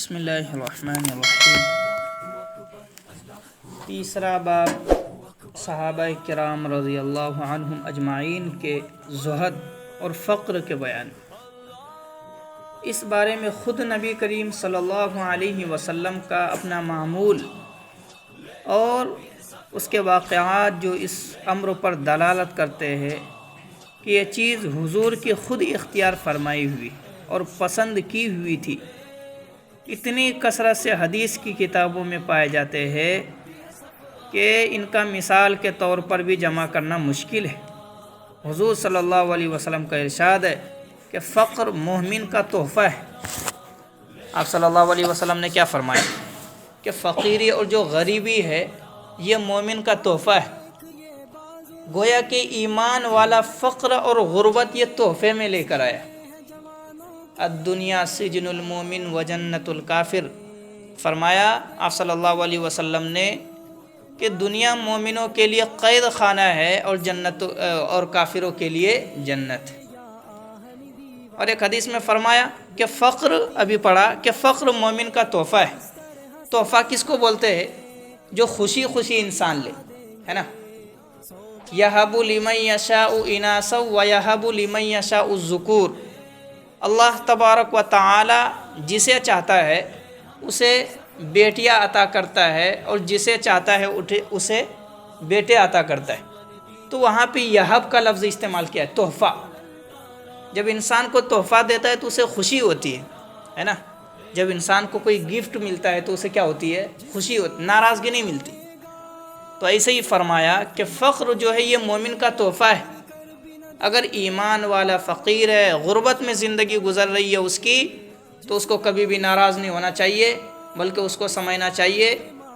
بسم اللہ الرحمن الرحیم۔ تیسرا باب صحابہ کرام رضی اللہ عنہم اجمعین کے زہد اور فقر کے بیان۔ اس بارے میں خود نبی کریم صلی اللہ علیہ وسلم کا اپنا معمول اور اس کے واقعات جو اس امر پر دلالت کرتے ہیں کہ یہ چیز حضور کی خود اختیار فرمائی ہوئی اور پسند کی ہوئی تھی، اتنی کثرت سے حدیث کی کتابوں میں پائے جاتے ہیں کہ ان کا مثال کے طور پر بھی جمع کرنا مشکل ہے۔ حضور صلی اللہ علیہ وسلم کا ارشاد ہے کہ فقر مومن کا تحفہ ہے۔ آپ صلی اللہ علیہ وسلم نے کیا فرمایا کہ فقیری اور جو غریبی ہے یہ مومن کا تحفہ ہے۔ گویا کہ ایمان والا فقر اور غربت یہ تحفے میں لے کر آیا۔ الدنیا سجن المومن و جنت الکافر، فرمایا آپ صلی اللہ علیہ وسلم نے کہ دنیا مومنوں کے لیے قید خانہ ہے اور جنت اور کافروں کے لیے جنت ہے۔ اور ایک حدیث میں فرمایا کہ فقر، ابھی پڑھا کہ فقر مومن کا تحفہ ہے۔ تحفہ کس کو بولتے ہیں؟ جو خوشی خوشی انسان لے، ہے نا۔ یہب لمن یشاء اناثا و یہب لمن یشاء الذکور، اللہ تبارک و تعالی جسے چاہتا ہے اسے بیٹیاں عطا کرتا ہے اور جسے چاہتا ہے اسے بیٹے عطا کرتا ہے۔ تو وہاں پہ یہب کا لفظ استعمال کیا ہے، تحفہ۔ جب انسان کو تحفہ دیتا ہے تو اسے خوشی ہوتی ہے نا۔ جب انسان کو کوئی گفٹ ملتا ہے تو اسے کیا ہوتی ہے؟ خوشی ہوتی، ناراضگی نہیں ملتی۔ تو ایسے ہی فرمایا کہ فقر جو ہے یہ مومن کا تحفہ ہے۔ اگر ایمان والا فقیر ہے، غربت میں زندگی گزر رہی ہے اس کی، تو اس کو کبھی بھی ناراض نہیں ہونا چاہیے، بلکہ اس کو سمجھنا چاہیے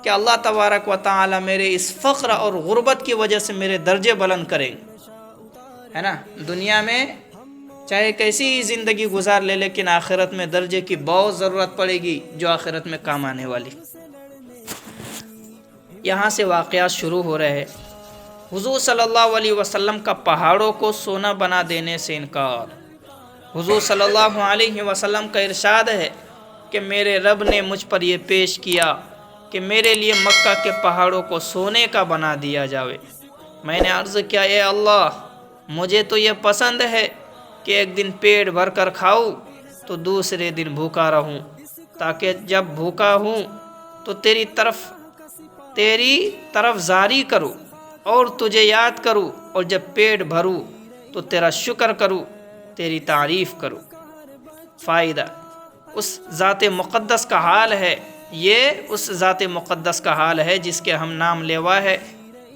کہ اللہ تبارک و تعالی میرے اس فقر اور غربت کی وجہ سے میرے درجے بلند کریں گے، ہے نا۔ دنیا میں چاہے کیسی ہی زندگی گزار لے، لیکن آخرت میں درجے کی بہت ضرورت پڑے گی جو آخرت میں کام آنے والی۔ یہاں سے واقعات شروع ہو رہے ہیں۔ حضور صلی اللہ علیہ وسلم کا پہاڑوں کو سونا بنا دینے سے انکار۔ حضور صلی اللہ علیہ وسلم کا ارشاد ہے کہ میرے رب نے مجھ پر یہ پیش کیا کہ میرے لیے مکہ کے پہاڑوں کو سونے کا بنا دیا جاوے۔ میں نے عرض کیا، اے اللہ، مجھے تو یہ پسند ہے کہ ایک دن پیٹ بھر کر کھاؤں تو دوسرے دن بھوکا رہوں، تاکہ جب بھوکا ہوں تو تیری طرف زاری کروں اور تجھے یاد کروں، اور جب پیٹ بھروں تو تیرا شکر کروں، تیری تعریف کروں۔ فائدہ، اس ذات مقدس کا حال ہے، یہ اس ذات مقدس کا حال ہے جس کے ہم نام لیوا ہے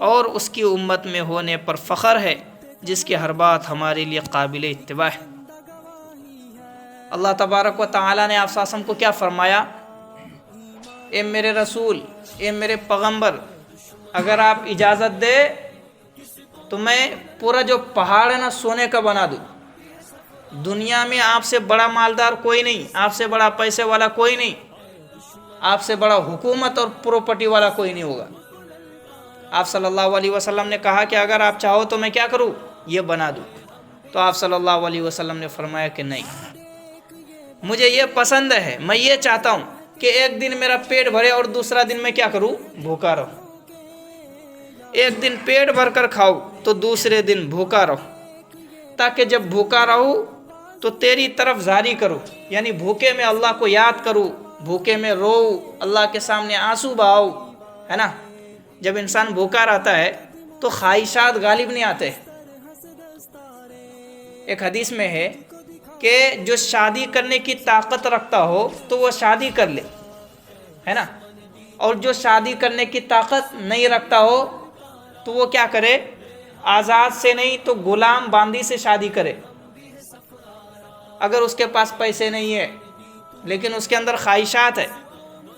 اور اس کی امت میں ہونے پر فخر ہے، جس کی ہر بات ہمارے لیے قابل اتباع ہے۔ اللہ تبارک و تعالی نے آپ صلی اللہ علیہ وسلم کو کیا فرمایا؟ اے میرے رسول، اے میرے پیغمبر، اگر آپ اجازت دے تو میں پورا جو پہاڑ ہے نا سونے کا بنا دوں۔ دنیا میں آپ سے بڑا مالدار کوئی نہیں، آپ سے بڑا پیسے والا کوئی نہیں، آپ سے بڑا حکومت اور پراپرٹی والا کوئی نہیں ہوگا۔ آپ صلی اللہ علیہ وسلم نے کہا کہ اگر آپ چاہو تو میں کیا کروں؟ یہ بنا دوں۔ تو آپ صلی اللہ علیہ وسلم نے فرمایا کہ نہیں، مجھے یہ پسند ہے، میں یہ چاہتا ہوں کہ ایک دن میرا پیٹ بھرے اور دوسرا دن میں کیا کروں؟ بھوکا رہوں۔ ایک دن پیٹ بھر کر کھاؤ تو دوسرے دن بھوکا رہو، تاکہ جب بھوکا رہو تو تیری طرف زاری کرو، یعنی بھوکے میں اللہ کو یاد کرو، بھوکے میں رو، اللہ کے سامنے آنسو بہاؤ، ہے نا۔ جب انسان بھوکا رہتا ہے تو خواہشات غالب نہیں آتے۔ ایک حدیث میں ہے کہ جو شادی کرنے کی طاقت رکھتا ہو تو وہ شادی کر لے، ہے نا، اور جو شادی کرنے کی طاقت نہیں رکھتا ہو تو وہ کیا کرے؟ آزاد سے نہیں تو غلام باندی سے شادی کرے۔ اگر اس کے پاس پیسے نہیں ہے لیکن اس کے اندر خواہشات ہے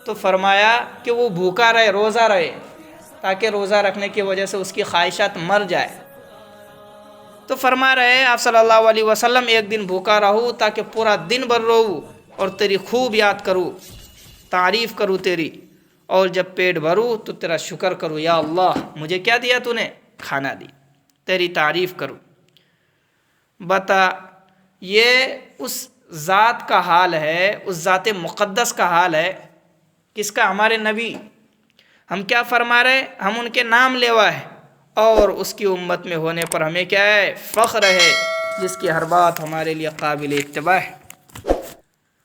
تو فرمایا کہ وہ بھوکا رہے، روزہ رہے، تاکہ روزہ رکھنے کی وجہ سے اس کی خواہشات مر جائے۔ تو فرما رہے آپ صلی اللہ علیہ وسلم، ایک دن بھوکا رہو تاکہ پورا دن بھر رہو اور تیری خوب یاد کروں، تعریف کروں تیری، اور جب پیٹ بھروں تو تیرا شکر کروں، یا اللہ مجھے کیا دیا تو نے؟ کھانا دی، تیری تعریف کروں۔ بتا، یہ اس ذات کا حال ہے، اس ذات مقدس کا حال ہے، کس کا؟ ہمارے نبی۔ ہم کیا فرما رہے؟ ہم ان کے نام لیوا ہے اور اس کی امت میں ہونے پر ہمیں کیا ہے؟ فخر ہے، جس کی ہر بات ہمارے لیے قابل اتباع ہے۔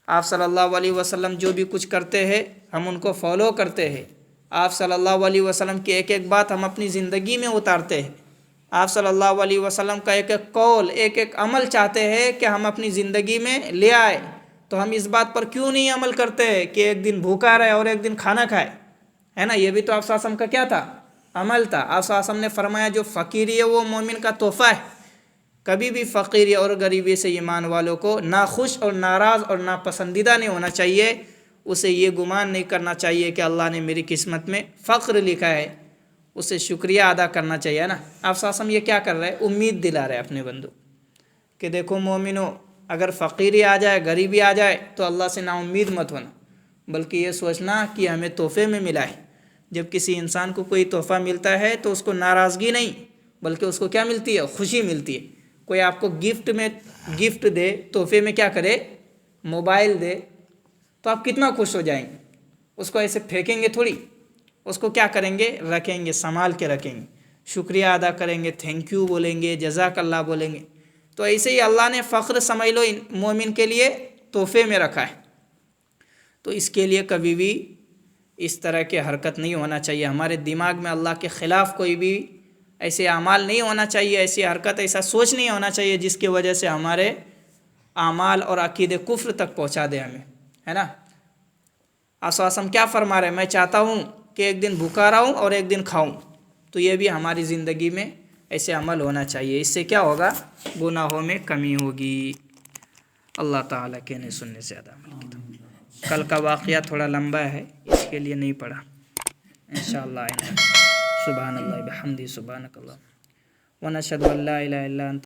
آپ صلی اللہ علیہ وسلم جو بھی کچھ کرتے ہیں ہم ان کو فالو کرتے ہیں۔ آپ صلی اللہ علیہ وسلم کی ایک ایک بات ہم اپنی زندگی میں اتارتے ہیں۔ آپ صلی اللہ علیہ وسلم کا ایک ایک قول، ایک ایک عمل چاہتے ہیں کہ ہم اپنی زندگی میں لے آئے، تو ہم اس بات پر کیوں نہیں عمل کرتے ہیں کہ ایک دن بھوکا رہے اور ایک دن کھانا کھائے؟ ہے نا، یہ بھی تو آپ صلی اللہ علیہ وسلم کا کیا تھا؟ عمل تھا۔ آپ صلی اللہ علیہ وسلم نے فرمایا جو فقیری ہے وہ مومن کا تحفہ ہے۔ کبھی بھی فقیری اور غریبی سے ایمان والوں کو ناخوش اور ناراض اور ناپسندیدہ نہیں ہونا چاہیے۔ اسے یہ گمان نہیں کرنا چاہیے کہ اللہ نے میری قسمت میں فقر لکھا ہے، اسے شکریہ ادا کرنا چاہیے نا۔ آپ صلی اللہ علیہ وسلم یہ کیا کر رہے ہیں؟ امید دلا رہے اپنے بندوں کہ دیکھو مومنو، اگر فقیری آ جائے، غریبی آ جائے تو اللہ سے نا امید مت ہونا، بلکہ یہ سوچنا کہ ہمیں تحفے میں ملا ہے۔ جب کسی انسان کو کوئی تحفہ ملتا ہے تو اس کو ناراضگی نہیں، بلکہ اس کو کیا ملتی ہے؟ خوشی ملتی ہے۔ کوئی آپ کو گفٹ دے، تحفے میں کیا کرے؟ موبائل دے، تو آپ کتنا خوش ہو جائیں گے؟ اس کو ایسے پھینکیں گے تھوڑی، اس کو کیا کریں گے؟ رکھیں گے، سنبھال کے رکھیں گے، شکریہ ادا کریں گے، تھینک یو بولیں گے، جزاک اللہ بولیں گے۔ تو ایسے ہی اللہ نے فخر سمجھ لو مومن کے لیے تحفے میں رکھا ہے، تو اس کے لیے کبھی بھی اس طرح کی حرکت نہیں ہونا چاہیے۔ ہمارے دماغ میں اللہ کے خلاف کوئی بھی ایسے اعمال نہیں ہونا چاہیے، ایسی حرکت، ایسا سوچ نہیں ہونا چاہیے جس کی وجہ سے ہمارے اعمال اور عقیدے کفر تک پہنچا دے ہمیں، ہے نا۔ آسم کیا فرما رہے ہیں؟ میں چاہتا ہوں کہ ایک دن بھوکا رہوں اور ایک دن کھاؤں، تو یہ بھی ہماری زندگی میں ایسے عمل ہونا چاہیے۔ اس سے کیا ہوگا؟ گناہوں میں کمی ہوگی۔ اللہ تعالیٰ کہنے سننے سے زیادہ عمل کی توفیق۔ کل کا واقعہ تھوڑا لمبا ہے، اس کے لیے نہیں پڑھا، انشاءاللہ آئندہ۔ سبحان اللہ بحمدہ، سبحانک اللہ ونشہد ان لا الہ الا انت